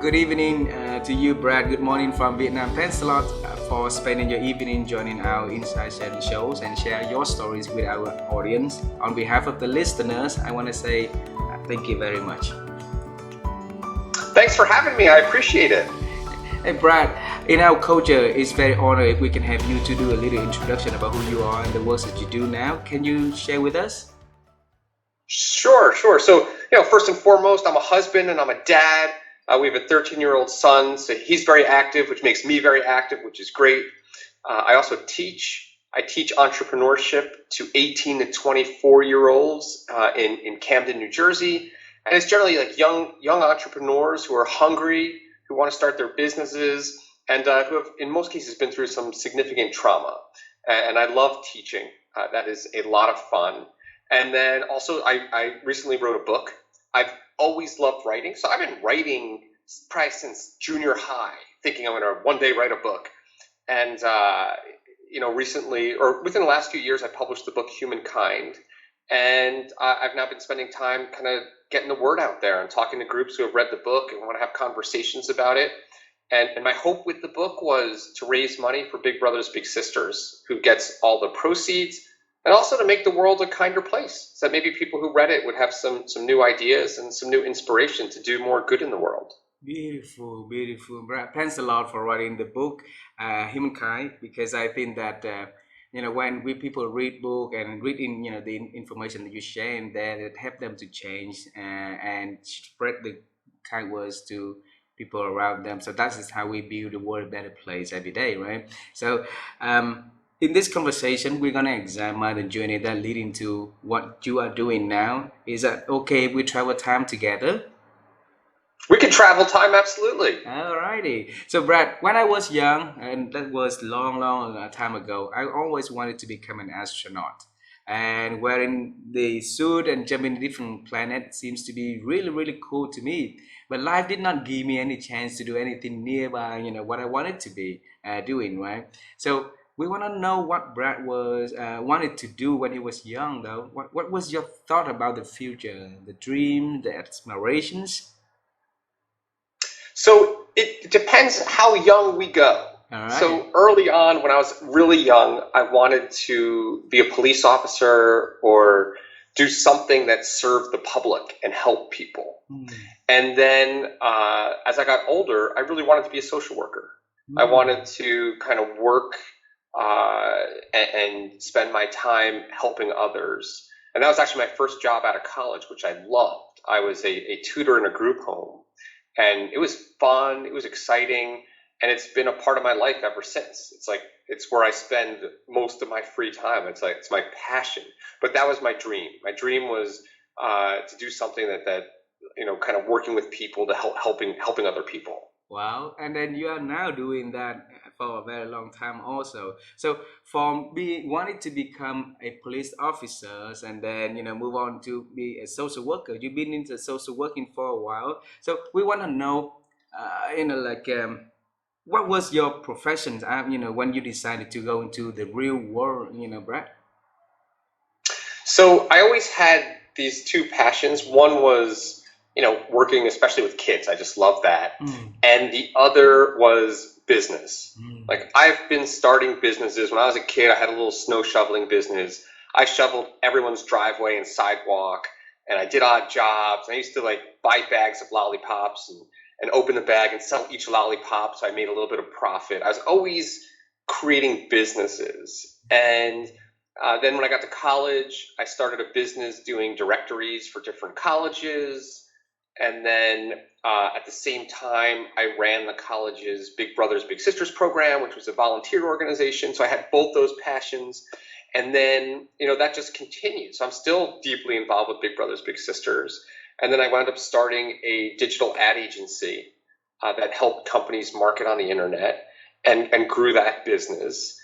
Good evening to you, Brad. Good morning from Vietnam. Thanks a lot for spending your evening joining our Inside Sharing shows and share your stories with our audience. On behalf of the listeners, I want to say thank you very much. Thanks for having me. I appreciate it. Hey, Brad, in our culture, it's very honored if we can have you to do a little introduction about who you are and the works that you do now. Can you share with us? Sure. So, first and foremost, I'm a husband and I'm a dad. We have a 13-year-old son, so he's very active, which makes me very active, which is great. I also teach. I teach entrepreneurship to 18 to 24-year-olds in Camden, New Jersey, and it's generally like young entrepreneurs who are hungry, who want to start their businesses, and who have, in most cases, been through some significant trauma. And I love teaching. That is a lot of fun. And then also, I recently wrote a book. I've always loved writing, so I've been writing probably since junior high, thinking I'm going to one day write a book. And recently, or within the last few years, I published the book Humankind, and I've now been spending time kind of getting the word out there and talking to groups who have read the book and want to have conversations about it. And my hope with the book was to raise money for Big Brothers Big Sisters, who gets all the proceeds, and also to make the world a kinder place, so that maybe people who read it would have some new ideas and some new inspiration to do more good in the world. Beautiful, beautiful. Brad, thanks a lot for writing the book, Humankind, because I think that when we people read book and reading the information that you share in there, it help them to change and spread the kind words to people around them. So that is how we build the world a better place every day, right? So in this conversation, we're gonna examine the journey that leading to what you are doing now. Is that okay if we travel time together? We could travel time, absolutely. Alrighty. So, Brad, when I was young, and that was long time ago, I always wanted to become an astronaut. And wearing the suit and jumping to different planets seems to be really cool to me. But life did not give me any chance to do anything nearby, what I wanted to be doing, right? So, we want to know what Brad was wanted to do when he was young, though. What was your thought about the future, the dream, the aspirations? So it depends how young we go. All right. So early on, when I was really young, I wanted to be a police officer or do something that served the public and help people. Hmm. And then as I got older, I really wanted to be a social worker. I Hmm. wanted to kind of work and spend my time helping others. And that was actually my first job out of college, which I loved. I was a tutor in a group home, and it was fun, it was exciting, and it's been a part of my life ever since. It's where I spend most of my free time. It's my passion. But that was my dream. My dream was to do something that kind of working with people to helping other people. Wow. And then you are now doing that for a very long time also. So from being wanting to become a police officer and then move on to be a social worker. You've been into social working for a while. So we want to know like what was your profession when you decided to go into the real world, Brad? So I always had these two passions. One was, working especially with kids. I just love that. Mm, And the other was business. mm, Like I've been starting businesses. When I was a kid, I had a little snow shoveling business. I shoveled everyone's driveway and sidewalk, and I did odd jobs. And I used to like buy bags of lollipops and open the bag and sell each lollipop. So I made a little bit of profit. I was always creating businesses. And then when I got to college, I started a business doing directories for different colleges. And then at the same time, I ran the college's Big Brothers Big Sisters program, which was a volunteer organization. So I had both those passions. And then, that just continued. So I'm still deeply involved with Big Brothers Big Sisters. And then I wound up starting a digital ad agency that helped companies market on the internet and grew that business.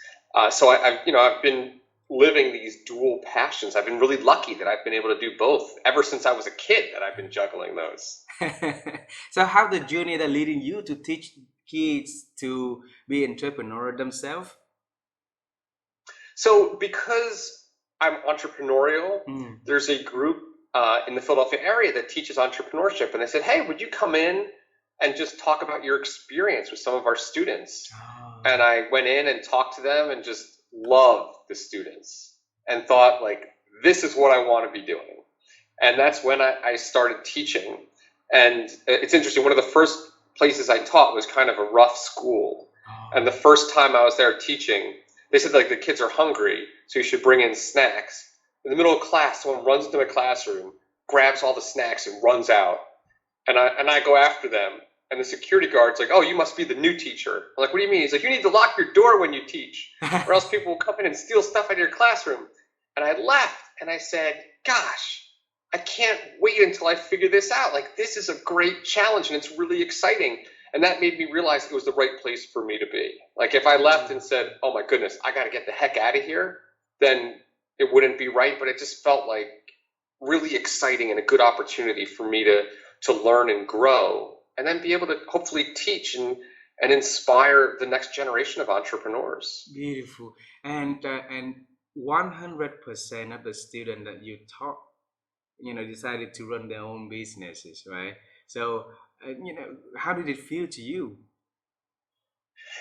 So I've been living these dual passions. I've been really lucky that I've been able to do both ever since I was a kid, that I've been juggling those. So how the journey that leading you to teach kids to be entrepreneur themselves? So because I'm entrepreneurial, Mm, there's a group in the Philadelphia area that teaches entrepreneurship. And I said, hey, would you come in and just talk about your experience with some of our students. Oh, And I went in and talked to them and just loved the students and thought, like, this is what I want to be doing. And that's when I started teaching. And it's interesting, one of the first places I taught was kind of a rough school. And the oh, first time I was there teaching, they said, like, the kids are hungry, so you should bring in snacks. In the middle of class, someone runs into my classroom, grabs all the snacks, and runs out. And I go after them. And the security guard's like, "Oh, you must be the new teacher." I'm like, "What do you mean?" He's like, "You need to lock your door when you teach, or else people will come in and steal stuff out of your classroom." And I left and I said, "Gosh, I can't wait until I figure this out. Like, this is a great challenge and it's really exciting." And that made me realize it was the right place for me to be. Like, if I left and said, "Oh my goodness, I got to get the heck out of here," then it wouldn't be right. But it just felt like really exciting and a good opportunity for me to learn and grow, and then be able to hopefully teach and inspire the next generation of entrepreneurs. beautiful. And 100% of the student that you taught, decided to run their own businesses, right? So, how did it feel to you?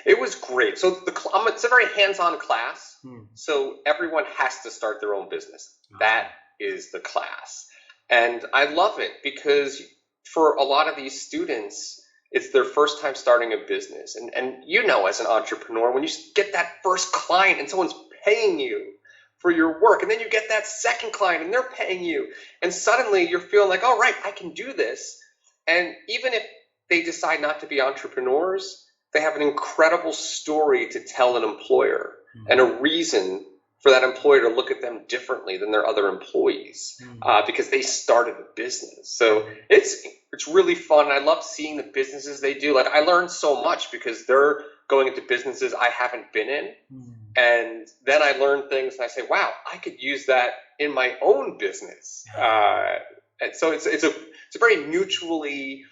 It was great. So it's a very hands-on class. Hmm. So everyone has to start their own business. That Oh, is the class. And I love it because for a lot of these students, it's their first time starting a business. And as an entrepreneur, when you get that first client and someone's paying you for your work, and then you get that second client and they're paying you, and suddenly you're feeling like, "all right, I can do this." And even if they decide not to be entrepreneurs, they have an incredible story to tell an employer and hmm, a reason for that employer to look at them differently than their other employees, hmm, because they started a business. So hmm, it's really fun. I love seeing the businesses they do. Like, I learned so much because they're going into businesses I haven't been in, hmm. and then I learn things and I say, "Wow, I could use that in my own business." And so it's a very mutually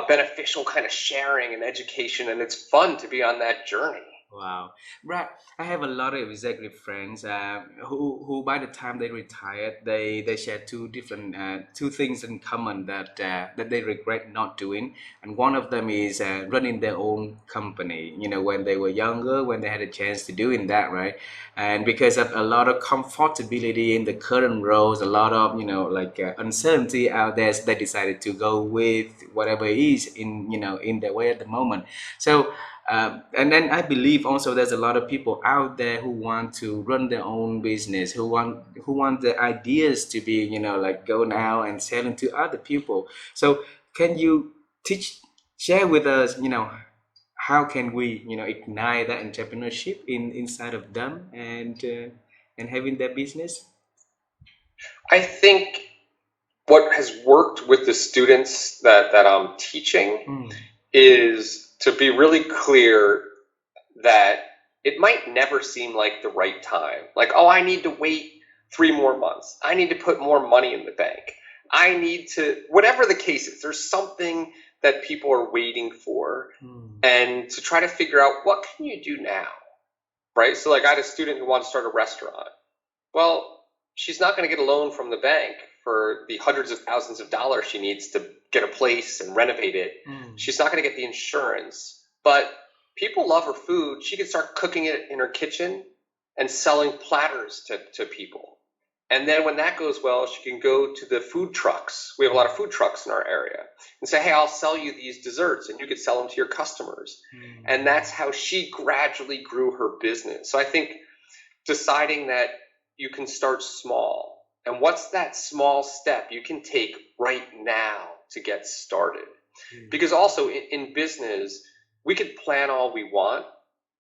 beneficial kind of sharing and education, and it's fun to be on that journey. Wow, right. I have a lot of executive friends who by the time they retired, they share two things in common that they regret not doing, and one of them is running their own company. When they were younger, when they had a chance to doing that, right? And because of a lot of comfortability in the current roles, a lot of like uncertainty out there, so they decided to go with whatever is in their way at the moment. So. And then I believe also there's a lot of people out there who want to run their own business, who want the ideas to be, like going out and selling to other people. So can you teach share with us, how can we, ignite that entrepreneurship inside of them and having their business? I think what has worked with the students that I'm teaching Mm, is to be really clear that it might never seem like the right time. Like, "Oh, I need to wait 3 more months. I need to put more money in the bank. I need to," whatever the case is, there's something that people are waiting for. mm, And to try to figure out, what can you do now? Right? So, like, I had a student who wanted to start a restaurant. Well, she's not going to get a loan from the bank for the hundreds of thousands of dollars she needs to get a place and renovate it. mm, She's not going to get the insurance, but people love her food. She can start cooking it in her kitchen and selling platters to people. And then when that goes well, she can go to the food trucks. We have a lot of food trucks in our area, and say, "Hey, I'll sell you these desserts and you could sell them to your customers." And mm, that's how she gradually grew her business. So I think deciding that you can start small, and what's that small step you can take right now to get started. Because beautiful. also in business, we could plan all we want.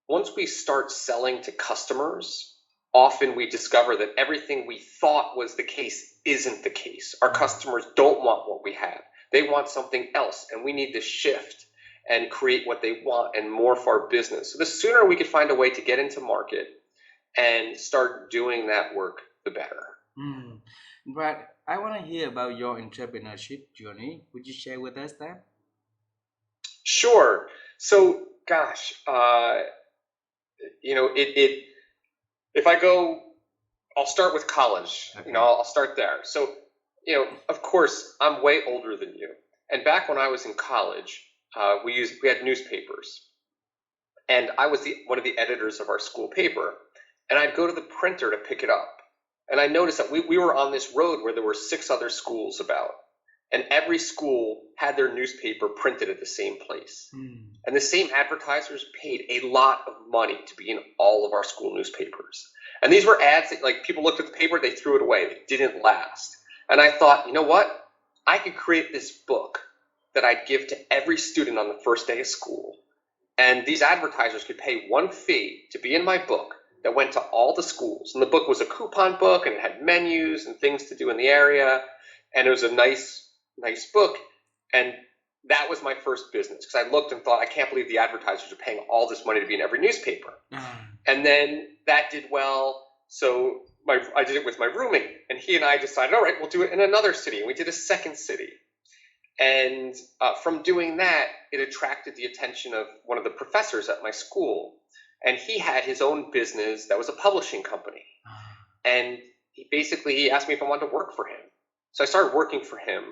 Once we start selling to customers, often we discover that everything we thought was the case isn't the case. Our Mm, customers don't want what we have. They want something else, and we need to shift and create what they want and morph our business. So the sooner we can find a way to get into market and start doing that work, the better. mm. Brad, I want to hear about your entrepreneurship journey. Would you share with us that? Sure. So, gosh, it if I go, I'll start with college. Okay. I'll start there. So, of course, I'm way older than you. And back when I was in college, we had newspapers, and I was one of the editors of our school paper, and I'd go to the printer to pick it up, and I noticed that we were on this road where there were 6 other schools about, and every school had their newspaper printed at the same place. And the same advertisers paid a lot of money to be in all of our school newspapers. And these were ads that, like, people looked at the paper, they threw it away, they didn't last. And I thought, you know what? I could create this book that I'd give to every student on the first day of school. And these advertisers could pay one fee to be in my book that went to all the schools. And the book was a coupon book, and it had menus and things to do in the area. And it was a nice book. And that was my first business, because I looked and thought, I can't believe the advertisers are paying all this money to be in every newspaper. And then that did well. So I did it with my roommate, and he and I decided, all right, we'll do it in another city. And we did a second city. And from doing that, it attracted the attention of one of the professors at my school. And he had his own business that was a publishing company. And he asked me if I wanted to work for him. So I started working for him.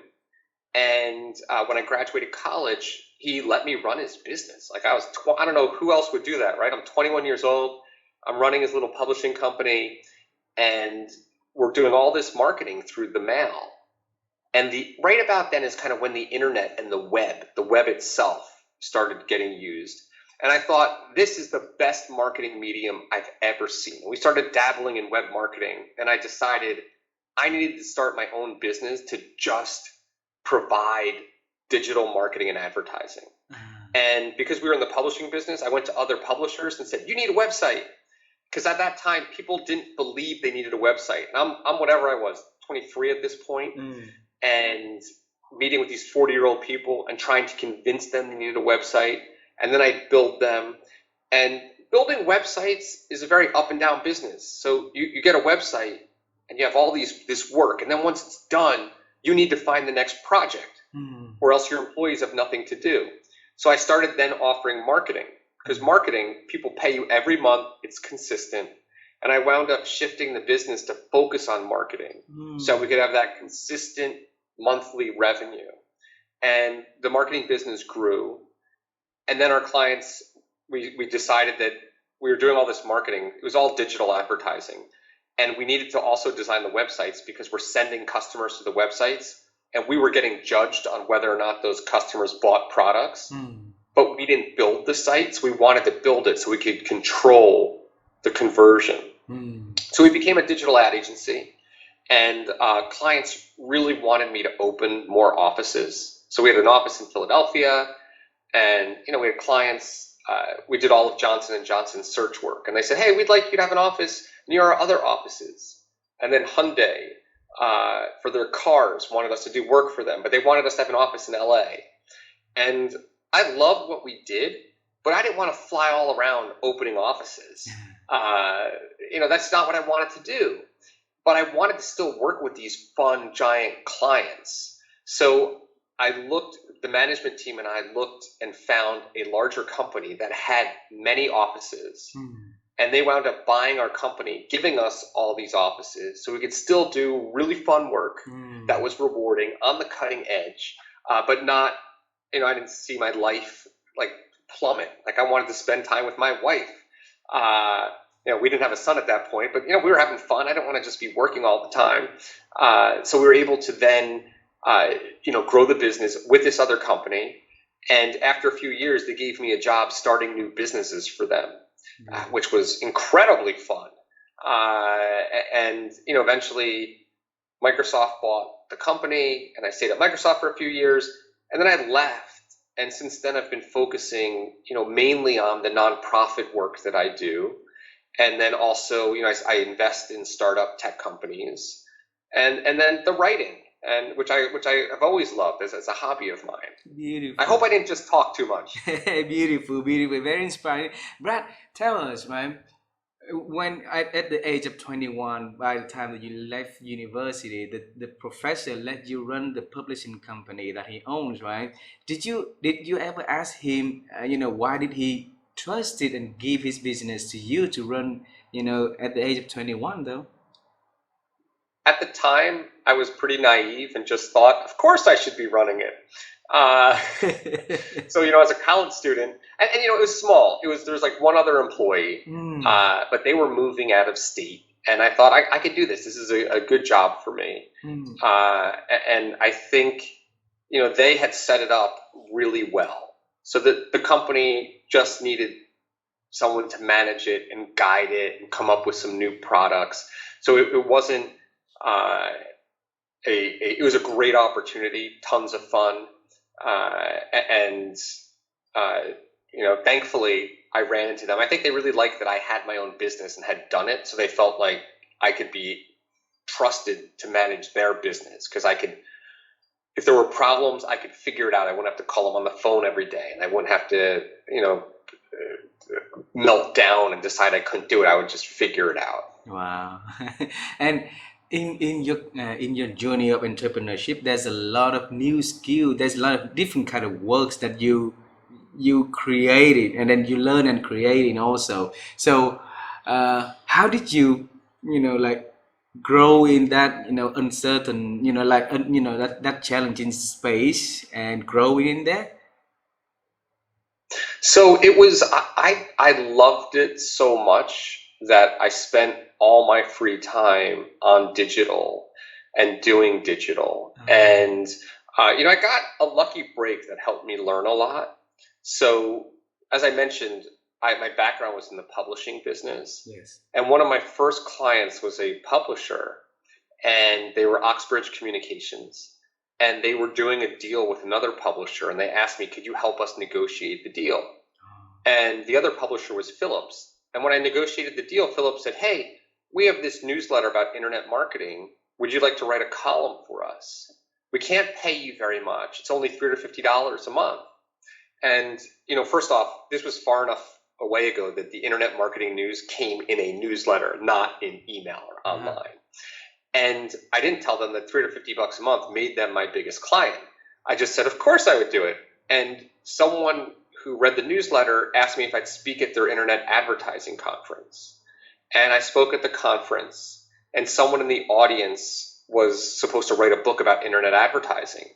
And when I graduated college, he let me run his business. Like, I don't know who else would do that, right? I'm 21 years old. I'm running his little publishing company, and we're doing all this marketing through the mail. And right about then is kind of when the internet and the web itself started getting used. And I thought, this is the best marketing medium I've ever seen. And we started dabbling in web marketing, and I decided I needed to start my own business to just provide digital marketing and advertising. And because we were in the publishing business, I went to other publishers and said, you need a website. Because at that time, people didn't believe they needed a website. And I'm whatever I was, 23 at this point, and meeting with these 40-year-old people and trying to convince them they needed a website. And then I build them. And building websites is a very up and down business. So you get a website and you have all this work. And then once it's done, you need to find the next project, or else your employees have nothing to do. So I started then offering marketing, because marketing, people pay you every month, it's consistent. And I wound up shifting the business to focus on marketing so we could have that consistent monthly revenue. And the marketing business grew. And then our clients, we decided that we were doing all this marketing. It was all digital advertising. And we needed to also design the websites, because we're sending customers to the websites, and we were getting judged on whether or not those customers bought products. But we didn't build the sites. We wanted to build it so we could control the conversion. So we became a digital ad agency, and clients really wanted me to open more offices. So we had an office in Philadelphia, and we had clients. We did all of Johnson & Johnson's search work, and they said, hey, we'd like you to have an office near our other offices. And then Hyundai, for their cars, wanted us to do work for them, but they wanted us to have an office in LA. And I loved what we did, but I didn't want to fly all around opening offices. That's not what I wanted to do. But I wanted to still work with these fun, giant clients. So the management team and I looked and found a larger company that had many offices. And they wound up buying our company, giving us all these offices so we could still do really fun work that was rewarding, on the cutting edge, but not, I didn't see my life like plummet. Like, I wanted to spend time with my wife. We didn't have a son at that point, but, we were having fun. I didn't want to just be working all the time. So we were able to then, grow the business with this other company. And after a few years, they gave me a job starting new businesses for them. Which was incredibly fun. And eventually Microsoft bought the company, and I stayed at Microsoft for a few years, and then I left. And since then I've been focusing, mainly on the nonprofit work that I do. And then also, I invest in startup tech companies, and then the writing, and which I have always loved as a hobby of mine. Beautiful. I hope I didn't just talk too much. Beautiful, very inspiring. Brad, tell us, man, at the age of 21, by the time that you left university, the professor let you run the publishing company that he owns, right? Did you ever ask him, why did he trust it and give his business to you to run, at the age of 21 though? At the time, I was pretty naive and just thought, of course I should be running it. Uh, so, as a college student, and it was small. There was like one other employee, Mm, but they were moving out of state. And I thought I could do this. This is a good job for me. mm, And I think, they had set it up really well. So that the company just needed someone to manage it and guide it and come up with some new products. So it wasn't uh, it was a great opportunity, tons of fun, and uh, thankfully I ran into them. I think they really liked that I had my own business and had done it, so they felt like I could be trusted to manage their business because I could. If there were problems, I could figure it out. I wouldn't have to call them on the phone every day, and I wouldn't have to, melt down and decide I couldn't do it. I would just figure it out. wow. And in your journey of entrepreneurship, there's a lot of new skill. There's a lot of different kind of works that you created, and then you learn and creating also. So, how did you, like grow in that, uncertain, like that challenging space and growing in there? So it was I loved it so much that I spent all my free time on digital and doing digital. And I got a lucky break that helped me learn a lot. So as I mentioned, my background was in the publishing business. Yes. And one of my first clients was a publisher, and they were Oxbridge Communications. And they were doing a deal with another publisher, and they asked me, could you help us negotiate the deal? And the other publisher was Philips. And when I negotiated the deal, Philips said, hey, we have this newsletter about internet marketing. Would you like to write a column for us? We can't pay you very much. It's only $350 a month. And, first off, this was far enough away ago that the internet marketing news came in a newsletter, not in email or online. And I didn't tell them that $350 a month made them my biggest client. I just said, of course I would do it. And someone who read the newsletter asked me if I'd speak at their internet advertising conference. And I spoke at the conference, and someone in the audience was supposed to write a book about internet advertising.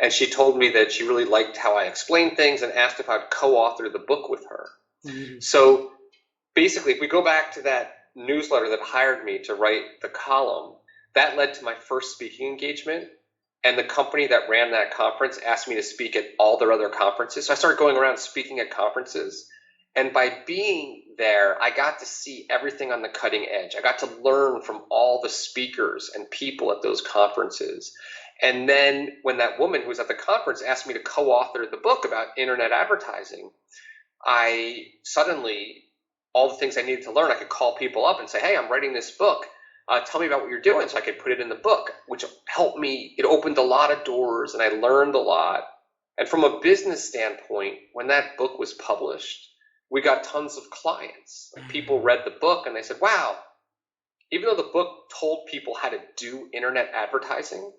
And she told me that she really liked how I explained things and asked if I'd co-author the book with her. Mm-hmm. So basically, if we go back to that newsletter that hired me to write the column, that led to my first speaking engagement. And the company that ran that conference asked me to speak at all their other conferences. So I started going around speaking at conferences. And by being there, I got to see everything on the cutting edge. I got to learn from all the speakers and people at those conferences. And then when that woman who was at the conference asked me to co-author the book about internet advertising, I suddenly, all the things I needed to learn, I could call people up and say, hey, I'm writing this book. Tell me about what you're doing, so I could put it in the book, which helped me. It opened a lot of doors, and I learned a lot. And from a business standpoint, when that book was published, we got tons of clients. Like, people read the book, and they said, wow, even though the book told people how to do internet advertising,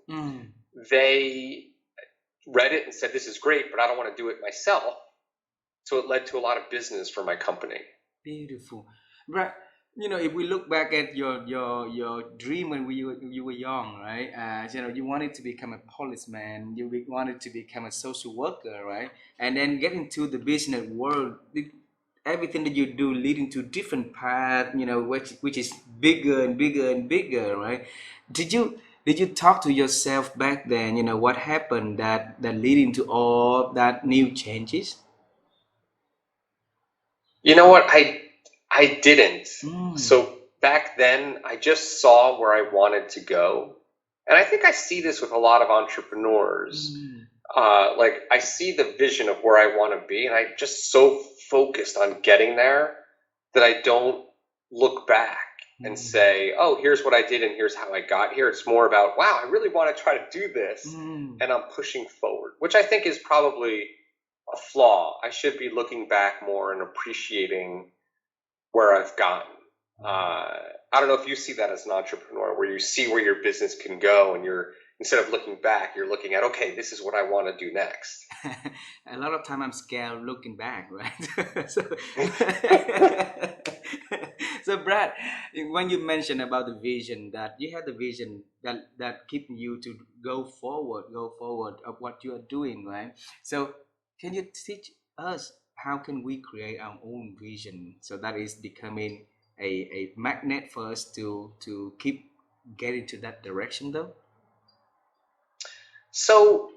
they read it and said, this is great, but I don't want to do it myself. So it led to a lot of business for my company. Beautiful. Right. If we look back at your dream when you were young, right? You wanted to become a policeman, you wanted to become a social worker, right? And then get into the business world. Everything that you do leading to different path, which is bigger and bigger and bigger, right? Did you talk to yourself back then? What happened that leading to all that new changes? You know what? I didn't. So back then, I just saw where I wanted to go. And I think I see this with a lot of entrepreneurs. Like, I see the vision of where I want to be, and I'm just so focused on getting there that I don't look back and say, oh, here's what I did and here's how I got here. It's more about, wow, I really want to try to do this, and I'm pushing forward, which I think is probably a flaw. I should be looking back more and appreciating where I've gotten. I don't know if you see that as an entrepreneur, where you see where your business can go, and you're, instead of looking back, you're looking at, okay, this is what I want to do next. A lot of time I'm scared looking back, right? So, So Brad, when you mentioned about the vision, that you had the vision that keep you to go forward of what you are doing, right? So can you teach us how can we create our own vision so that is becoming a magnet for us to keep getting to that direction though? So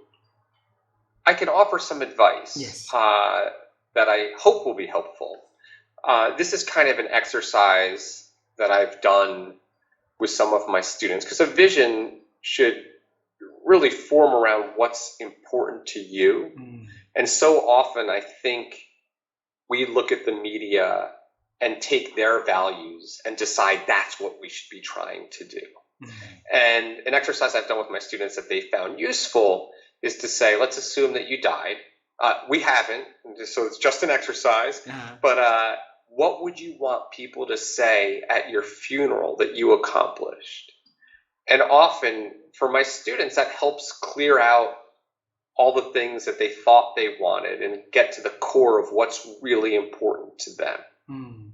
I can offer some advice Yes. that I hope will be helpful. This is kind of an exercise that I've done with some of my students because a vision should really form around what's important to you. Mm. And so often I think we look at the media and take their values and decide that's what we should be trying to do. Mm. And an exercise I've done with my students that they found useful is to say, let's assume that you died. We haven't, so it's just an exercise. Uh-huh. But what would you want people to say at your funeral that you accomplished? And often for my students, that helps clear out all the things that they thought they wanted and get to the core of what's really important to them. Mm.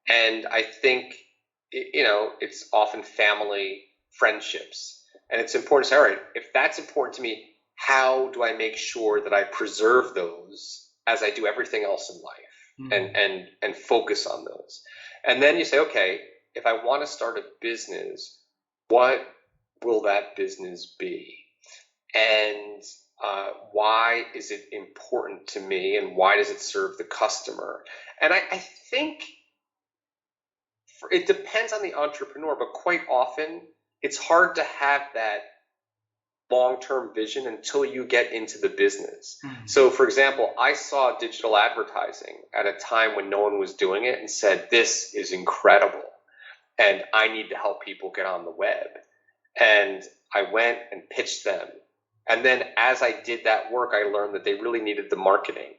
And I think, it's often family, friendships. And it's important to say, all right, if that's important to me, how do I make sure that I preserve those as I do everything else in life and focus on those? And then you say, okay, if I want to start a business, what will that business be? And why is it important to me and why does it serve the customer? And I think it depends on the entrepreneur, but quite often it's hard to have that long-term vision until you get into the business. So for example, I saw digital advertising at a time when no one was doing it and said, this is incredible and I need to help people get on the web. And I went and pitched them. And then as I did that work, I learned that they really needed the marketing.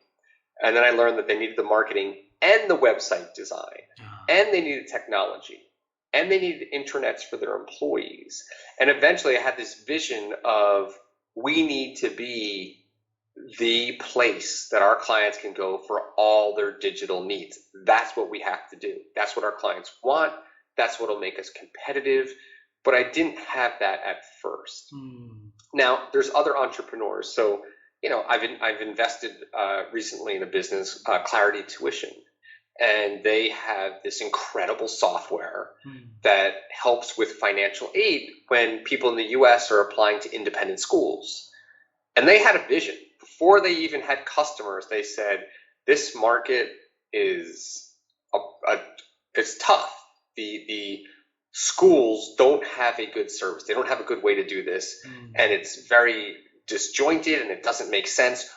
And then I learned that they needed the marketing and the website design, and they needed technology, and they needed intranets for their employees. And eventually I had this vision of we need to be the place that our clients can go for all their digital needs. That's what we have to do. That's what our clients want. That's what will make us competitive. But I didn't have that at first. Now, there's other entrepreneurs. So, I've invested recently in a business, Clarity Tuition, and they have this incredible software that helps with financial aid when people in the US are applying to independent schools. And they had a vision. Before they even had customers, they said, this market is it's tough. The schools don't have a good service. They don't have a good way to do this. And it's very disjointed and it doesn't make sense.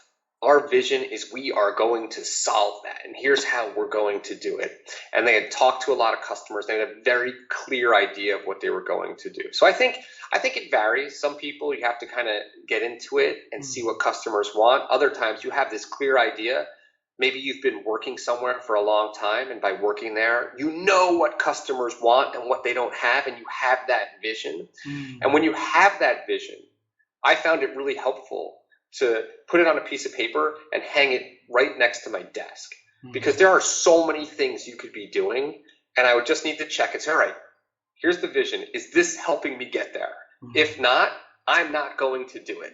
Our vision is we are going to solve that. And here's how we're going to do it. And they had talked to a lot of customers. They had a very clear idea of what they were going to do. So I think it varies. Some people, you have to kind of get into it and see what customers want. Other times you have this clear idea. Maybe you've been working somewhere for a long time, and by working there, you know what customers want and what they don't have, and you have that vision. And when you have that vision, I found it really helpful to put it on a piece of paper and hang it right next to my desk, because there are so many things you could be doing, and I would just need to check and say, all right, here's the vision. Is this helping me get there? If not, I'm not going to do it.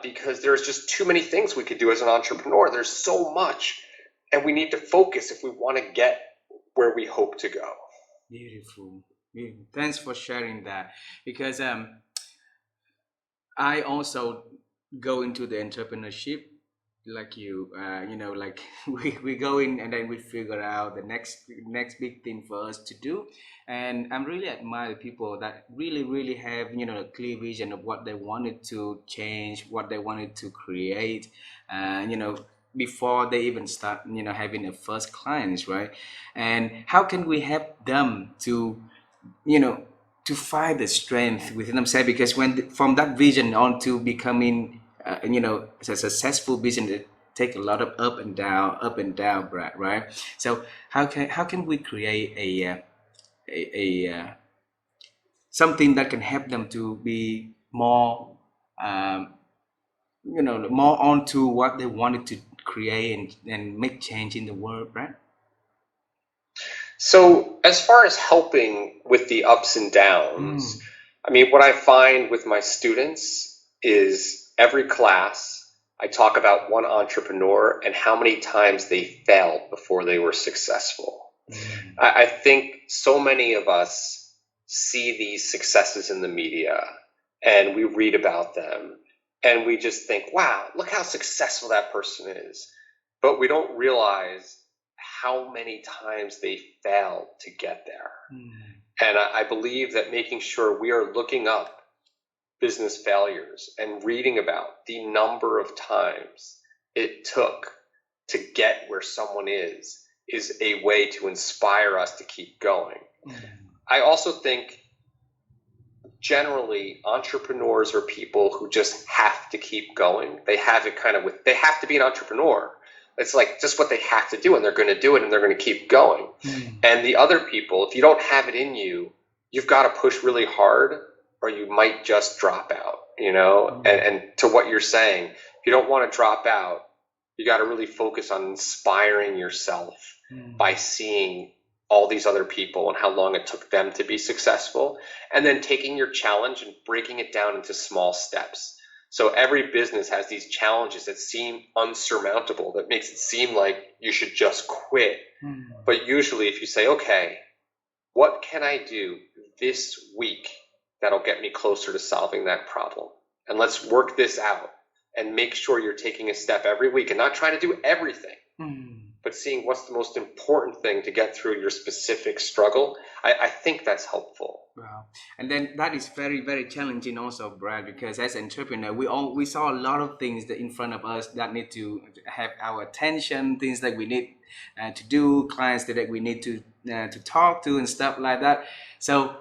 Because there's just too many things we could do as an entrepreneur. There's so much, and we need to focus if we want to get where we hope to go. Beautiful. Beautiful. Thanks for sharing that, because I also go into the entrepreneurship like you. Like we go in and then we figure out the next big thing for us to do. And I'm really admire people that really have a clear vision of what they wanted to change, what they wanted to create, before they even start having a first clients, right? And how can we help them to you know to find the strength within themselves? Because from that vision on to becoming a successful vision, it take a lot of up and down, Brad, right? So how can we create a something that can help them to be more um, more onto what they wanted to create and make change in the world, right? So, as far as helping with the ups and downs, Mm. I mean, what I find with my students is every class, I talk about one entrepreneur and how many times they failed before they were successful. Mm. I think so many of us see these successes in the media and we read about them and we just think, wow, look how successful that person is. But we don't realize how many times they failed to get there. Mm. And I believe that making sure we are looking up business failures and reading about the number of times it took to get where someone is a way to inspire us to keep going. Mm. I also think generally entrepreneurs are people who just have to keep going. They have it kind of with, they have to be an entrepreneur. It's like just what they have to do and they're going to do it and they're going to keep going. Mm. And the other people, if you don't have it in you, you've got to push really hard or you might just drop out, you know? Mm. And to what you're saying, if you don't want to drop out, you got to really focus on inspiring yourself by Mm. seeing all these other people and how long it took them to be successful, and then taking your challenge and breaking it down into small steps. So every business has these challenges that seem unsurmountable, that makes it seem like you should just quit. Mm. But usually if you say, okay, what can I do this week that'll get me closer to solving that problem? And let's work this out and make sure you're taking a step every week and not trying to do everything, Mm. but seeing what's the most important thing to get through your specific struggle. I think that's helpful. Wow. And then that is very, very challenging also, Brad, because as entrepreneur, we saw a lot of things that in front of us that need to have our attention, things that we need to do, clients that we need to talk to and stuff like that. So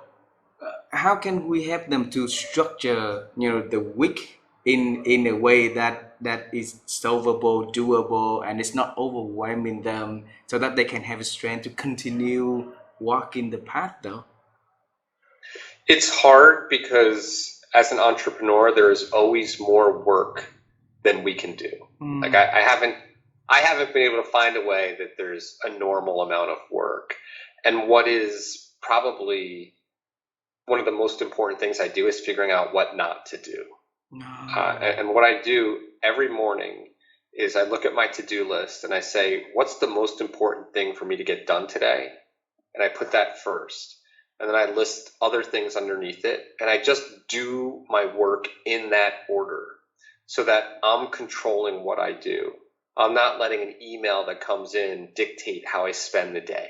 how can we help them to structure, the week in a way that is solvable, doable, and it's not overwhelming them, so that they can have strength to continue walking the path, though. It's hard because as an entrepreneur, there is always more work than we can do. Like Mm. I haven't been able to find a way that there's a normal amount of work. And what is probably one of the most important things I do is figuring out what not to do. No. And what I do every morning is I look at my to-do list and I say, what's the most important thing for me to get done today? And I put that first. And then I list other things underneath it. And I just do my work in that order so that I'm controlling what I do. I'm not letting an email that comes in dictate how I spend the day,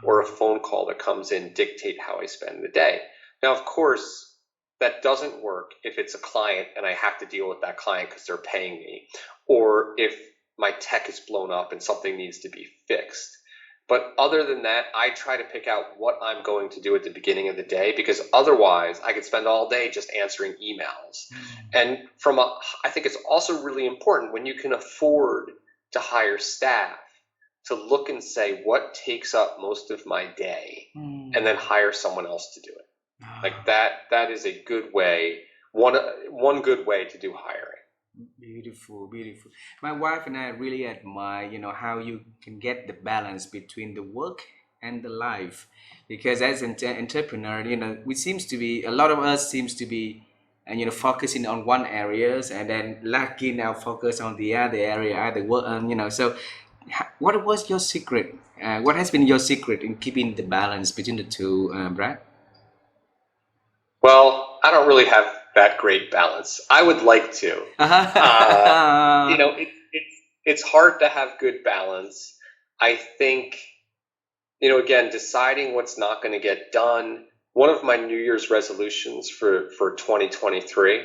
or a phone call that comes in dictate how I spend the day. Now, of course, that doesn't work if it's a client and I have to deal with that client because they're paying me, or if my tech is blown up and something needs to be fixed. But other than that, I try to pick out what I'm going to do at the beginning of the day, because otherwise I could spend all day just answering emails. Mm. And I think it's also really important when you can afford to hire staff to look and say what takes up most of my day, and then Mm. hire someone else to do it. Like Ah, that is a good way, one good way to do hiring. beautiful, beautiful. My wife and I really admire, how you can get the balance between the work and the life. Because as an entrepreneur, we seems to be a lot of us seems to be, and focusing on one areas and then lacking our focus on the other area, other work. So what was your secret? What has been your secret in keeping the balance between the two, Brad? Well, I don't really have that great balance. I would like to. Uh, it's hard to have good balance. I think, again, deciding what's not going to get done. One of my New Year's resolutions for 2023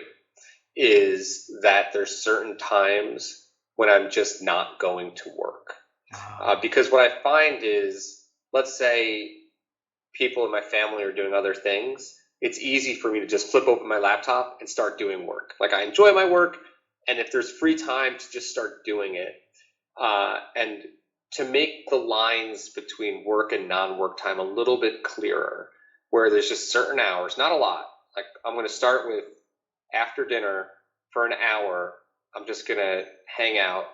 is that there's certain times when I'm just not going to work. Ah, Because what I find is, let's say people in my family are doing other things, it's easy for me to just flip open my laptop and start doing work. Like I enjoy my work, and if there's free time to just start doing it, and to make the lines between work and non-work time a little bit clearer, where there's just certain hours, not a lot. Like I'm going to start with after dinner for an hour. I'm just going to hang out,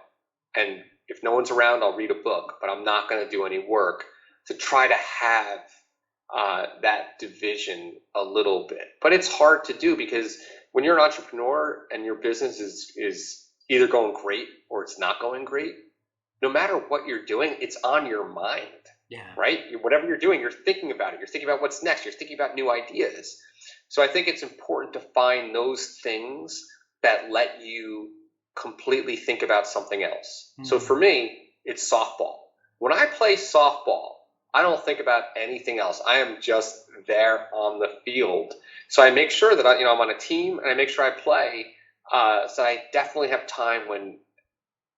and if no one's around, I'll read a book, but I'm not going to do any work. to try to have that division a little bit. But it's hard to do because when you're an entrepreneur and your business is either going great or it's not going great, no matter what you're doing, it's on your mind, right? Whatever you're doing, you're thinking about it. You're thinking about what's next. You're thinking about new ideas. So I think it's important to find those things that let you completely think about something else. So for me, it's softball. When I play softball, I don't think about anything else. I am just there on the field. So I make sure that I'm on a team and I make sure I play. So I definitely have time when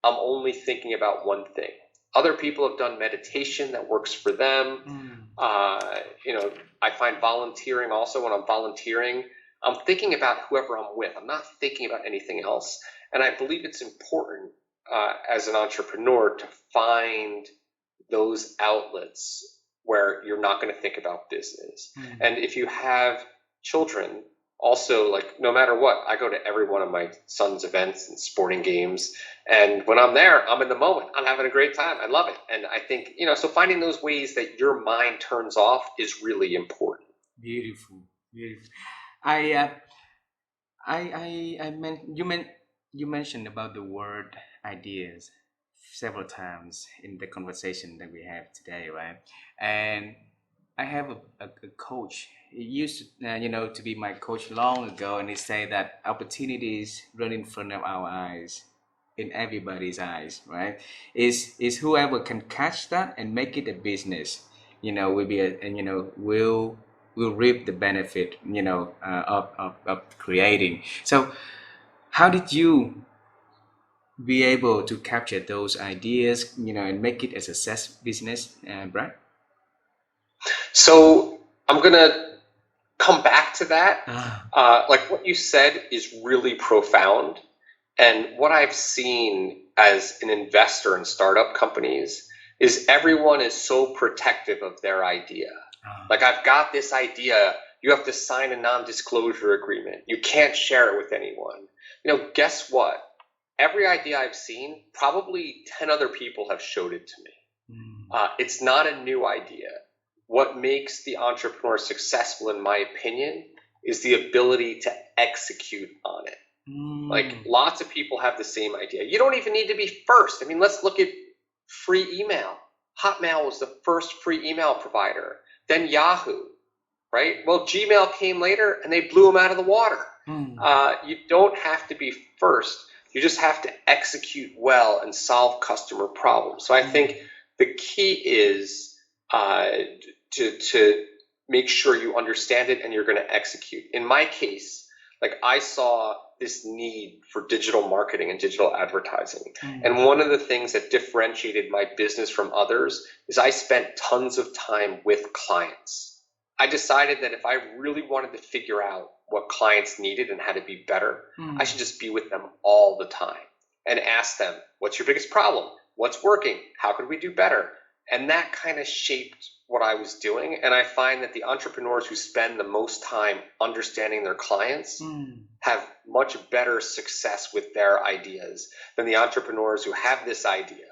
I'm only thinking about one thing. Other people have done meditation that works for them. I find volunteering also. When I'm volunteering, I'm thinking about whoever I'm with. I'm not thinking about anything else. And I believe it's important as an entrepreneur to find those outlets where you're not going to think about business. And if you have children, also, like, no matter what, I go to every one of my son's events and sporting games. And when I'm there, I'm in the moment. I'm having a great time. I love it. And I think, so finding those ways that your mind turns off is really important. Beautiful, beautiful. You mentioned about the word ideas several times in the conversation that we have today, right? And I have a coach. He used to, to be my coach long ago, and he said that opportunities run in front of our eyes, in everybody's eyes, right? Is whoever can catch that and make it a business, will be and will reap the benefit, of creating. So, how did you be able to capture those ideas, and make it a success business, Brad? So I'm going to come back to that. Ah. Like what you said is really profound. And what I've seen as an investor in startup companies is everyone is so protective of their idea. Like, I've got this idea. You have to sign a non-disclosure agreement. You can't share it with anyone. Guess what? Every idea I've seen, probably 10 other people have showed it to me. It's not a new idea. What makes the entrepreneur successful, in my opinion, is the ability to execute on it. Like, lots of people have the same idea. You don't even need to be first. I mean, let's look at free email. Hotmail was the first free email provider, then Yahoo, right? Well, Gmail came later and they blew them out of the water. You don't have to be first. You just have to execute well and solve customer problems. So I think the key is to make sure you understand it and you're going to execute. In my case, like, I saw this need for digital marketing and digital advertising. And one of the things that differentiated my business from others is I spent tons of time with clients. I decided that if I really wanted to figure out what clients needed and how to be better, I should just be with them all the time and ask them, what's your biggest problem? What's working? How could we do better? And that kind of shaped what I was doing. And I find that the entrepreneurs who spend the most time understanding their clients have much better success with their ideas than the entrepreneurs who have this idea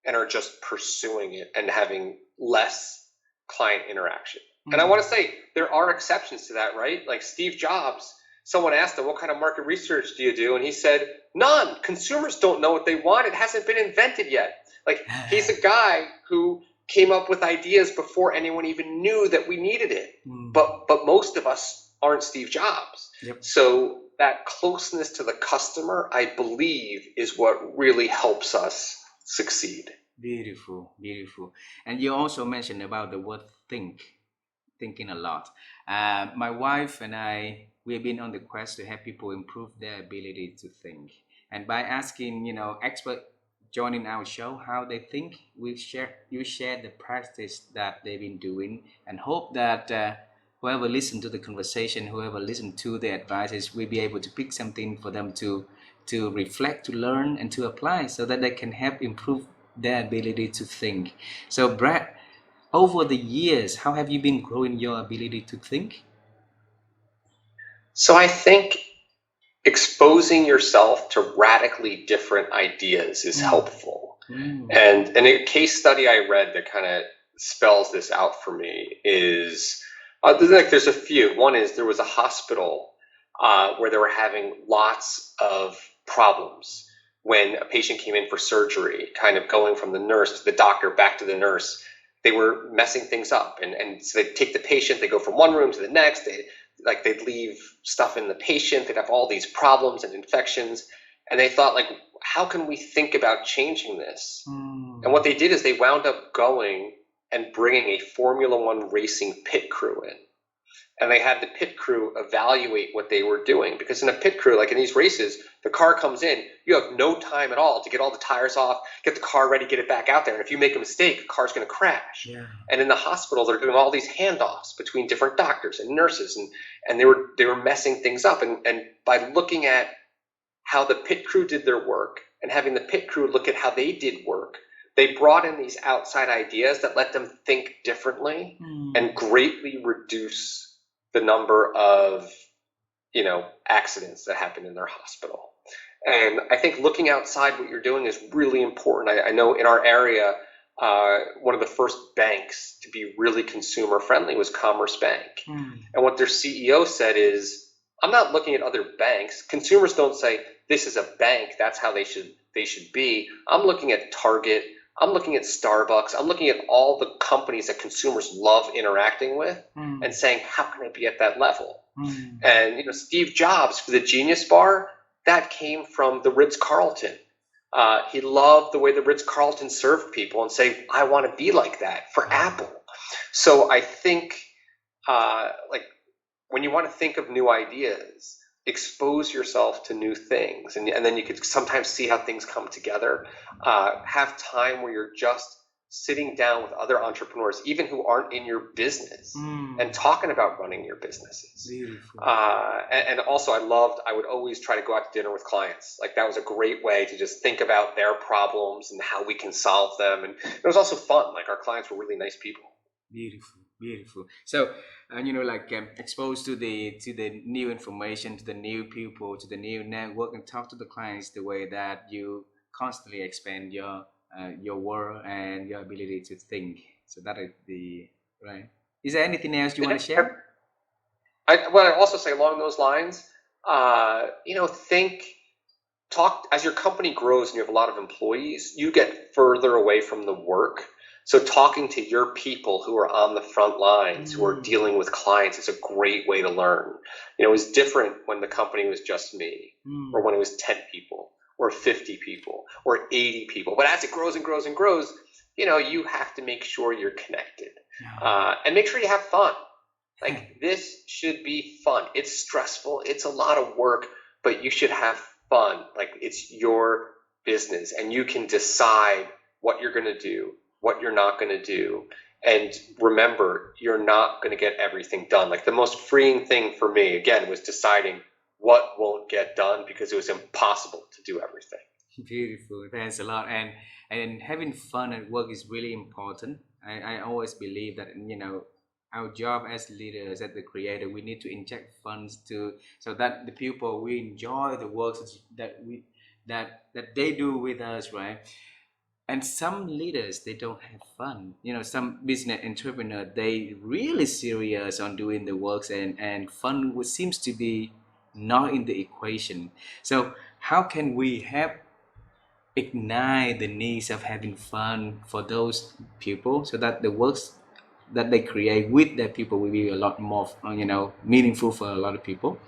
and are just pursuing it and having less client interaction. And I want to say there are exceptions to that, right? Like Steve Jobs, someone asked him, what kind of market research do you do? And he said, none. Consumers don't know what they want. It hasn't been invented yet. Like, he's a guy who came up with ideas before anyone even knew that we needed it. But most of us aren't Steve Jobs. So that closeness to the customer, I believe, is what really helps us succeed. Beautiful, beautiful. And you also mentioned about the word thinking a lot. My wife and I, we've been on the quest to help people improve their ability to think. And by asking, expert joining our show how they think, you share the practice that they've been doing, and hope that whoever listened to the conversation, whoever listened to the advices, will be able to pick something for them to reflect, to learn, and to apply, so that they can help improve their ability to think. So, Brad, over the years, how have you been growing your ability to think? So I think exposing yourself to radically different ideas is helpful. And in a case study I read that kind of spells this out for me is there's a few. One is there was a hospital where they were having lots of problems when a patient came in for surgery, kind of going from the nurse to the doctor back to the nurse. They were messing things up, and so they'd take the patient, they go from one room to the next. They'd leave stuff in the patient. They'd have all these problems and infections, and they thought, like, how can we think about changing this? And what they did is they wound up going and bringing a Formula One racing pit crew in. And they had the pit crew evaluate what they were doing. Because in a pit crew, like in these races, the car comes in, you have no time at all to get all the tires off, get the car ready, get it back out there. And if you make a mistake, the car's going to crash. Yeah. And in the hospital, they're doing all these handoffs between different doctors and nurses. And they were messing things up. And by looking at how the pit crew did their work and having the pit crew look at how they did work, they brought in these outside ideas that let them think differently and greatly reduce the number of, accidents that happen in their hospital. And I think looking outside what you're doing is really important. I know in our area, one of the first banks to be really consumer friendly was Commerce Bank. And what their CEO said is, I'm not looking at other banks. Consumers don't say, this is a bank, that's how they should be. I'm looking at Target, I'm looking at Starbucks, I'm looking at all the companies that consumers love interacting with and saying, how can I be at that level? And Steve Jobs for the Genius Bar, that came from the Ritz-Carlton. He loved the way the Ritz-Carlton served people and say, I want to be like that for Apple. So I think when you want to think of new ideas, expose yourself to new things, and then you could sometimes see how things come together. Have time where you're just sitting down with other entrepreneurs, even who aren't in your business, and talking about running your businesses. Beautiful. And also I would always try to go out to dinner with clients. Like, that was a great way to just think about their problems and how we can solve them. And it was also fun. Like, our clients were really nice people. Beautiful. So, exposed to the new information, to the new people, to the new network, and talk to the clients the way that you constantly expand your world and your ability to think. So that is the right. Is there anything else you want to share? What I also say along those lines, talk as your company grows and you have a lot of employees, you get further away from the work. So talking to your people who are on the front lines, who are dealing with clients, is a great way to learn. It was different when the company was just me, or when it was 10 people, or 50 people, or 80 people. But as it grows and grows and grows, you have to make sure you're connected, and make sure you have fun. Like, this should be fun. It's stressful. It's a lot of work, but you should have fun. Like, it's your business, and you can decide what you're going to do, what you're not going to do. And remember, you're not going to get everything done. Like, the most freeing thing for me, again, was deciding what won't get done, because it was impossible to do everything. Beautiful. Thanks a lot. And having fun at work is really important. I always believe that, our job as leaders, as the creator, we need to inject funds so that the people, we enjoy the work that they do with us, right? And some leaders, they don't have fun. Some business entrepreneur, they really serious on doing the works, and fun seems to be not in the equation. So how can we help ignite the needs of having fun for those people, so that the works that they create with their people will be a lot more, meaningful for a lot of people?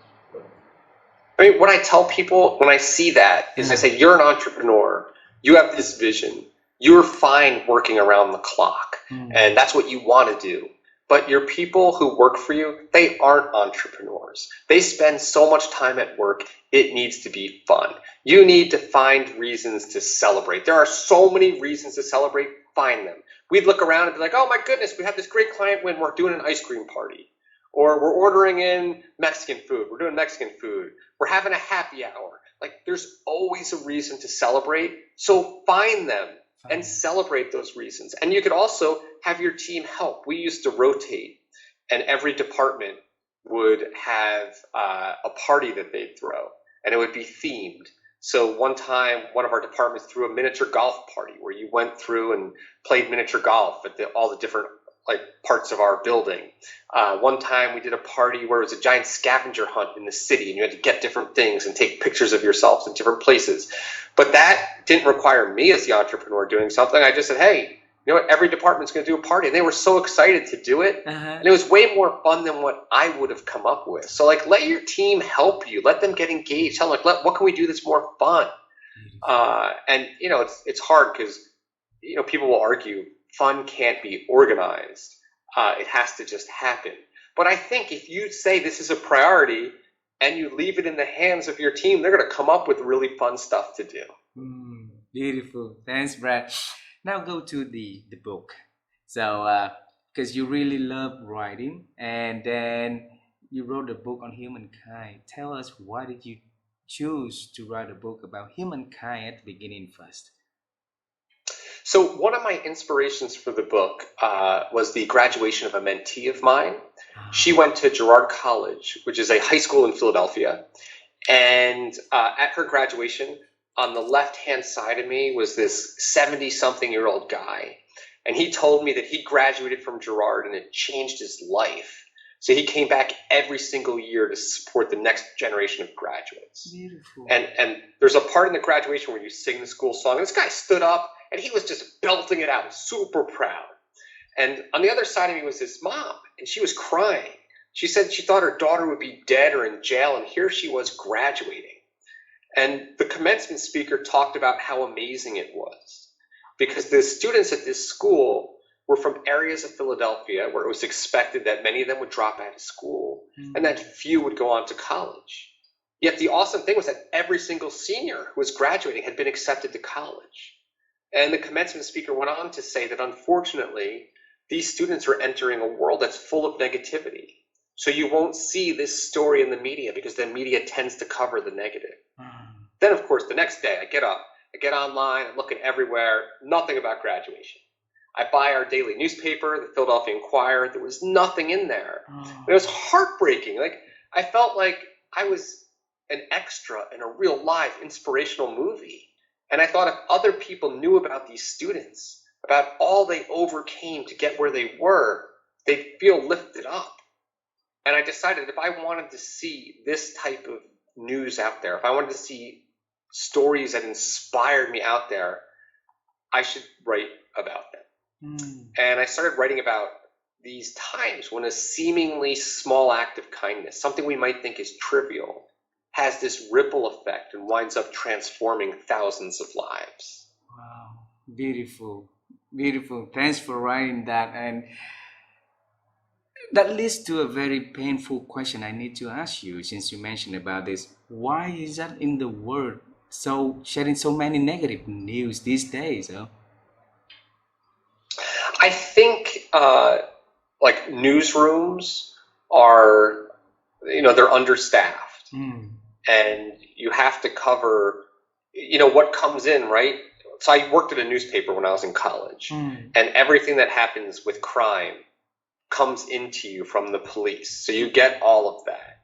I mean, what I tell people when I see that is, I say, you're an entrepreneur, you have this vision, you're fine working around the clock, and that's what you want to do. But your people who work for you, they aren't entrepreneurs. They spend so much time at work, it needs to be fun. You need to find reasons to celebrate. There are so many reasons to celebrate, find them. We'd look around and be like, oh my goodness, we had this great client win, we're doing an ice cream party. Or we're ordering in Mexican food, we're doing Mexican food. We're having a happy hour. Like, there's always a reason to celebrate, so find them and celebrate those reasons. And you could also have your team help. We used to rotate, and every department would have a party that they'd throw, and it would be themed. So one time, one of our departments threw a miniature golf party where you went through and played miniature golf at all the different like parts of our building. One time we did a party where it was a giant scavenger hunt in the city, and you had to get different things and take pictures of yourselves in different places. But that didn't require me as the entrepreneur doing something. I just said, hey, you know what? Every department's going to do a party, and they were so excited to do it, and it was way more fun than what I would have come up with. So, like, let your team help you. Let them get engaged. Tell them, like, what can we do that's more fun? And you know, it's hard because you know people will argue fun can't be organized. It has to just happen. But I think if you say this is a priority and you leave it in the hands of your team, they're going to come up with really fun stuff to do. Beautiful. Thanks, Brad. Now go to the book. So, because you really love writing, and then you wrote a book on humankind. Tell us, why did you choose to write a book about humankind at the beginning first? So one of my inspirations for the book was the graduation of a mentee of mine. She went to Girard College, which is a high school in Philadelphia. And at her graduation, on the left-hand side of me was this 70-something-year-old guy. And he told me that he graduated from Girard and it changed his life. So he came back every single year to support the next generation of graduates. Beautiful. And there's a part in the graduation where you sing the school song. And this guy stood up and he was just belting it out, super proud. And on the other side of me was his mom, and she was crying. She said she thought her daughter would be dead or in jail, and here she was graduating. And the commencement speaker talked about how amazing it was, because the students at this school were from areas of Philadelphia where it was expected that many of them would drop out of school and that few would go on to college. Yet the awesome thing was that every single senior who was graduating had been accepted to college. And the commencement speaker went on to say that unfortunately, these students are entering a world that's full of negativity. So you won't see this story in the media because the media tends to cover the negative. Then, of course, the next day I get up, I get online, I'm looking everywhere, nothing about graduation. I buy our daily newspaper, the Philadelphia Inquirer. There was nothing in there. It was heartbreaking. Like, I felt like I was an extra in a real live inspirational movie. And I thought if other people knew about these students, about all they overcame to get where they were, they'd feel lifted up. And I decided if I wanted to see this type of news out there, if I wanted to see stories that inspired me out there, I should write about them. And I started writing about these times when a seemingly small act of kindness, something we might think is trivial, has this ripple effect and winds up transforming thousands of lives. Wow, beautiful, beautiful. Thanks for writing that. And that leads to a very painful question I need to ask you, since you mentioned about this. Why is that in the world so sharing so many negative news these days? Huh? I think like newsrooms are, you know, they're understaffed, and you have to cover, you know, what comes in, right? So I worked at a newspaper when I was in college, and everything that happens with crime comes into you from the police. So you get all of that.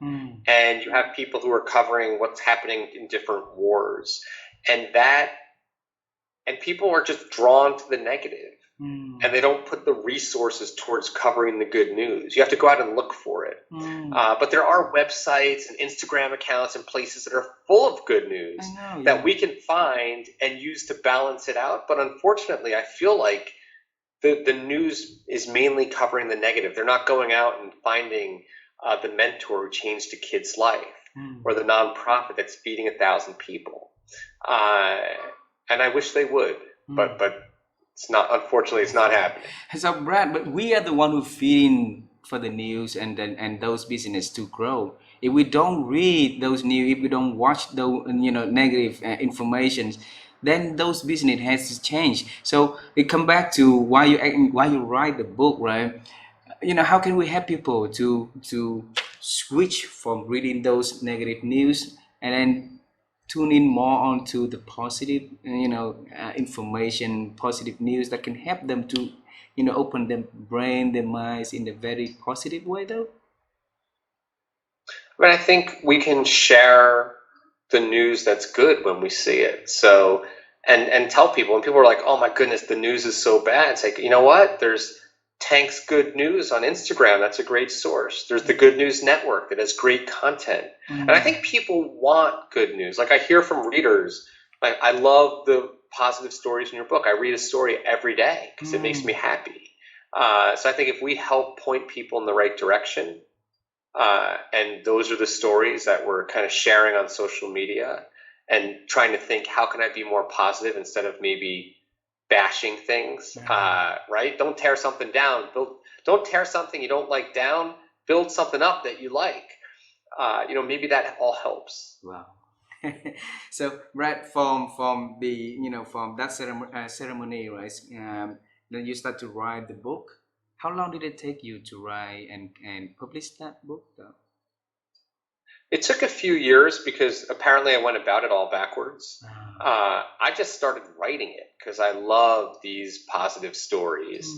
And you have people who are covering what's happening in different wars. And people are just drawn to the negative. And they don't put the resources towards covering the good news. You have to go out and look for it. But there are websites and Instagram accounts and places that are full of good news that we can find and use to balance it out. But unfortunately, I feel like the news is mainly covering the negative. They're not going out and finding the mentor who changed a kid's life or the nonprofit that's feeding 1,000 people. And I wish they would, but it's not. Unfortunately, it's not happening. So, Brad, but we are the one who feeding for the news and those business to grow. If we don't read those news, if we don't watch those negative informations, then those business has to change. So it come back to why you write the book, right? How can we help people to switch from reading those negative news and then tune in more onto the positive information, positive news that can help them to open their brain, their minds in a very positive way, though? I mean, I think we can share the news that's good when we see it. So, and tell people, when people are like, "Oh my goodness, the news is so bad," it's like, you know what? There's Tank's Good News on Instagram. That's a great source. There's the Good News Network that has great content. And I think people want good news. Like, I hear from readers, like, I love the positive stories in your book. I read a story every day because it makes me happy. So I think if we help point people in the right direction, and those are the stories that we're kind of sharing on social media, and trying to think, how can I be more positive instead of maybe bashing things, right? Don't tear something down. Don't tear something you don't like down. Build something up that you like. Maybe that all helps. Wow. So, Brad, from the from that ceremony, right? Then you start to write the book. How long did it take you to write and publish that book, though? It took a few years because apparently I went about it all backwards. I just started writing it because I love these positive stories.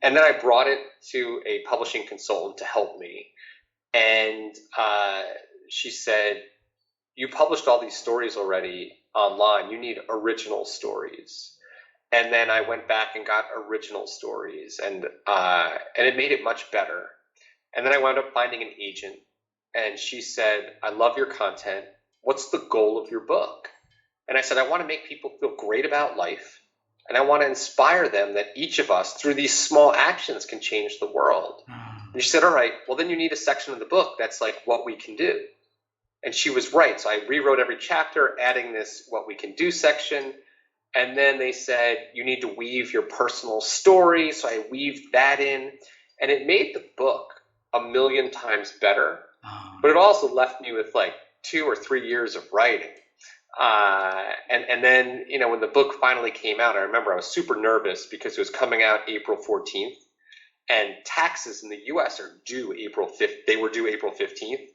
And then I brought it to a publishing consultant to help me. And she said, "You published all these stories already online. You need original stories." And then I went back and got original stories, and it made it much better. And then I wound up finding an agent, and she said, "I love your content. What's the goal of your book?" And I said, "I want to make people feel great about life, and I want to inspire them that each of us, through these small actions, can change the world." And she said, "All right, well, then you need a section of the book that's like what we can do." And she was right. So I rewrote every chapter, adding this what we can do section. And then they said, "You need to weave your personal story." So I weaved that in, and it made the book a million times better. But it also left me with like 2 or 3 years of writing. And then, when the book finally came out, I remember I was super nervous because it was coming out April 14th, and taxes in the US are due April 5th. They were due April 15th.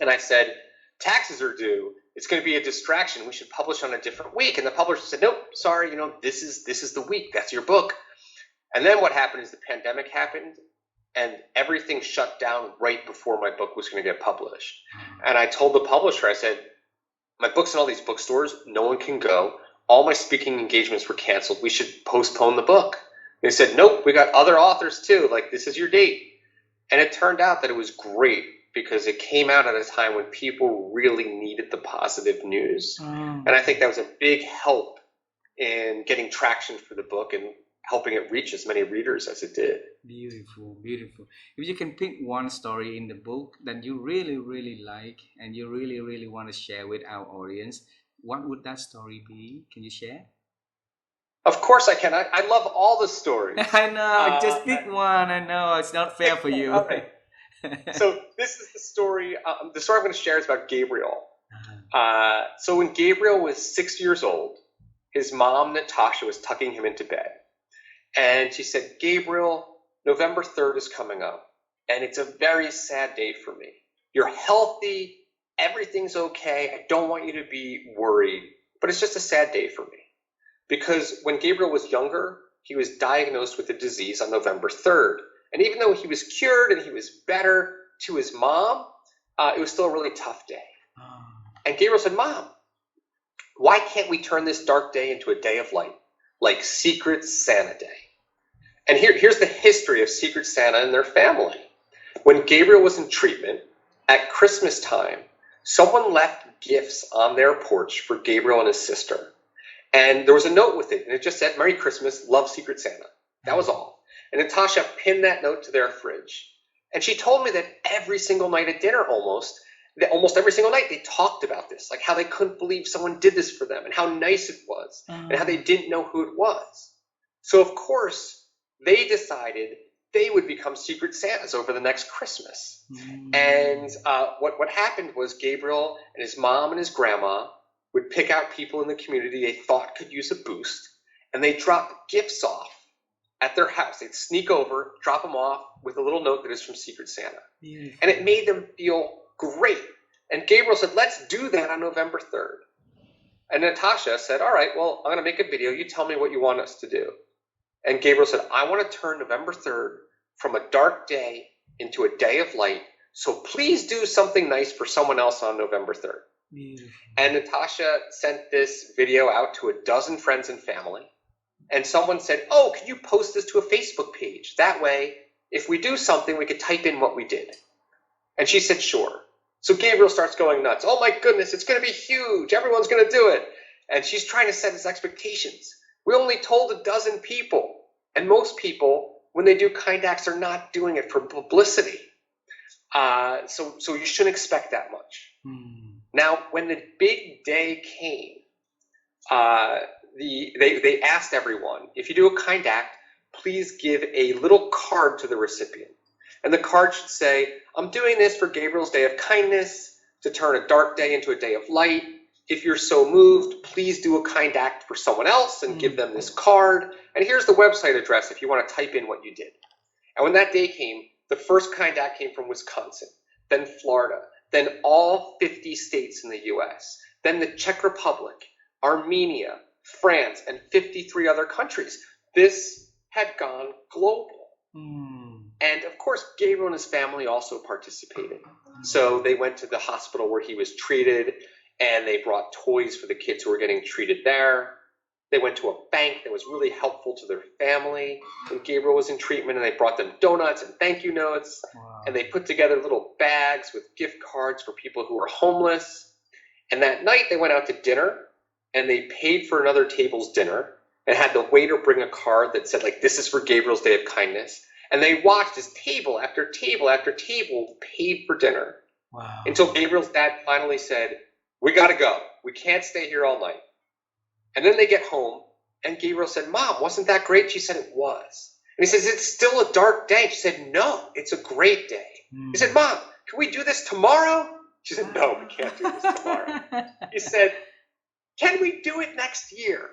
And I said, "Taxes are due. It's going to be a distraction. We should publish on a different week." And the publisher said, "Nope, sorry, this is the week. That's your book." And then what happened is the pandemic happened, and everything shut down right before my book was going to get published. And I told the publisher, I said, "My book's in all these bookstores. No one can go. All my speaking engagements were canceled. We should postpone the book." And they said, "Nope, we got other authors too. Like, this is your date." And it turned out that it was great because it came out at a time when people really needed the positive news. And I think that was a big help in getting traction for the book and helping it reach as many readers as it did. Beautiful, beautiful. If you can pick one story in the book that you really, really like and you really, really want to share with our audience, what would that story be? Can you share? Of course I can. I love all the stories. I know, just pick one. I know, it's not fair for you. All right. So this is the story. The story I'm going to share is about Gabriel. So when Gabriel was 6 years old, his mom, Natasha, was tucking him into bed. And she said, "Gabriel, November 3rd is coming up, and it's a very sad day for me. You're healthy. Everything's okay. I don't want you to be worried, but it's just a sad day for me." Because when Gabriel was younger, he was diagnosed with a disease on November 3rd. And even though he was cured and he was better to his mom, it was still a really tough day. And Gabriel said, "Mom, why can't we turn this dark day into a day of light, like Secret Santa Day?" And here's the history of Secret Santa and their family. When Gabriel was in treatment, at Christmas time, someone left gifts on their porch for Gabriel and his sister. And there was a note with it, and it just said, "Merry Christmas, love, Secret Santa." That was all. And Natasha pinned that note to their fridge. And she told me that every single night at dinner, almost every single night, they talked about this, like how they couldn't believe someone did this for them and how nice it was and how they didn't know who it was. So, of course, they decided they would become Secret Santas over the next Christmas. And what happened was Gabriel and his mom and his grandma would pick out people in the community they thought could use a boost, and they dropped gifts off at their house. They'd sneak over, drop them off with a little note that is from Secret Santa. And it made them feel great. And Gabriel said, "Let's do that on November 3rd. And Natasha said, "All right, well, I'm going to make a video. You tell me what you want us to do." And Gabriel said, "I want to turn November 3rd from a dark day into a day of light. So please do something nice for someone else on November 3rd. Beautiful. And Natasha sent this video out to a dozen friends and family. And someone said, oh, can you post this to a Facebook page? That way, if we do something, we could type in what we did. And she said, sure. So Gabriel starts going nuts. Oh my goodness, it's going to be huge. Everyone's going to do it. And she's trying to set his expectations. We only told a dozen people. And most people, when they do kind acts, are not doing it for publicity. So you shouldn't expect that much. Now, when the big day came, they asked everyone, if you do a kind act, please give a little card to the recipient. And the card should say, I'm doing this for Gabriel's Day of Kindness, to turn a dark day into a day of light. If you're so moved, please do a kind act for someone else and give them this card. And here's the website address if you want to type in what you did. And when that day came, the first kind act came from Wisconsin, then Florida, then all 50 states in the US, then the Czech Republic, Armenia, France, and 53 other countries. This had gone global. And of course, Gabriel and his family also participated. So they went to the hospital where he was treated, and they brought toys for the kids who were getting treated there. They went to a bank that was really helpful to their family when Gabriel was in treatment, and they brought them donuts and thank you notes. Wow. And they put together little bags with gift cards for people who were homeless. And that night they went out to dinner, and they paid for another table's dinner and had the waiter bring a card that said, like, this is for Gabriel's Day of Kindness. And they watched as table after table after table paid for dinner. Wow. Until Gabriel's dad finally said, we got to go. We can't stay here all night. And then they get home, and Gabriel said, Mom, wasn't that great? She said it was. And he says, it's still a dark day. She said, no, it's a great day. He said, Mom, can we do this tomorrow? She said, no, we can't do this tomorrow. He said, can we do it next year?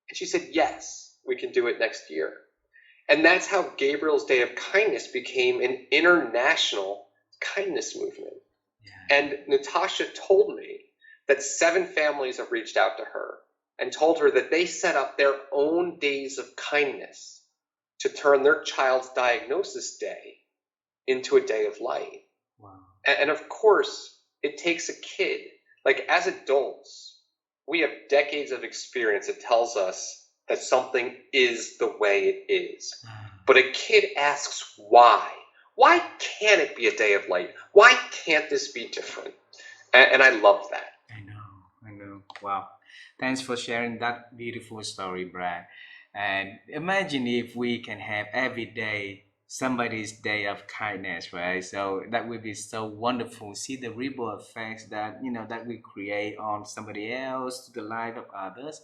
And she said, yes, we can do it next year. And that's how Gabriel's Day of Kindness became an international kindness movement. Yeah. And Natasha told me that 7 families have reached out to her and told her that they set up their own days of kindness to turn their child's diagnosis day into a day of light. Wow. And of course, it takes a kid. Like, as adults, we have decades of experience that tells us that something is the way it is. But a kid asks why. Why can't it be a day of light? Why can't this be different? And I love that. I know. Wow. Thanks for sharing that beautiful story, Brad. And imagine if we can have every day somebody's day of kindness, right? So that would be so wonderful. See the ripple effects that that we create on somebody else, to the life of others.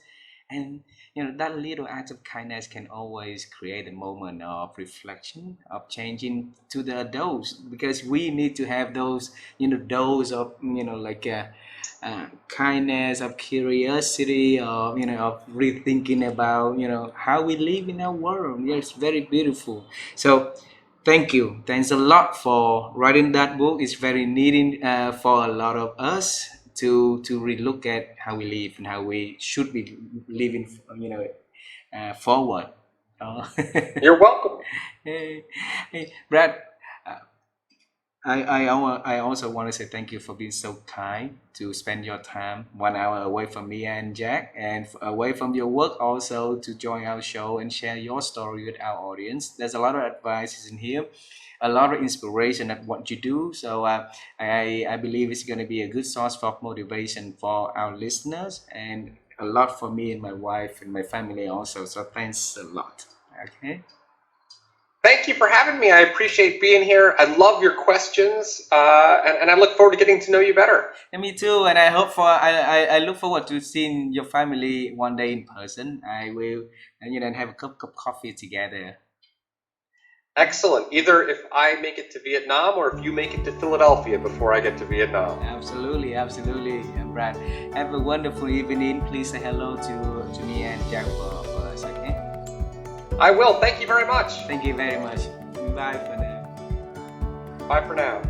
And that little act of kindness can always create a moment of reflection, of changing to the adults, because we need to have those dose of kindness, of curiosity, of of rethinking about how we live in our world. Yeah, it's very beautiful. So thank you. Thanks a lot for writing that book. It's very needed for a lot of us to relook at how we live and how we should be living, forward. You're welcome. Hey, Brad, I also want to say thank you for being so kind to spend your time 1 hour away from me and Jack, and away from your work also, to join our show and share your story with our audience. There's a lot of advice in here, a lot of inspiration at what you do. So I believe it's going to be a good source of motivation for our listeners, and a lot for me and my wife and my family also. So thanks a lot. Okay. Thank you for having me. I appreciate being here. I love your questions, and I look forward to getting to know you better. And me too. And I look forward to seeing your family one day in person. I will, and have a cup of coffee together. Excellent. Either if I make it to Vietnam or if you make it to Philadelphia before I get to Vietnam. Absolutely, Brad. Have a wonderful evening. Please say hello to me and Jack for us, okay? I will. Thank you very much. Thank you very much. Bye for now. Bye for now.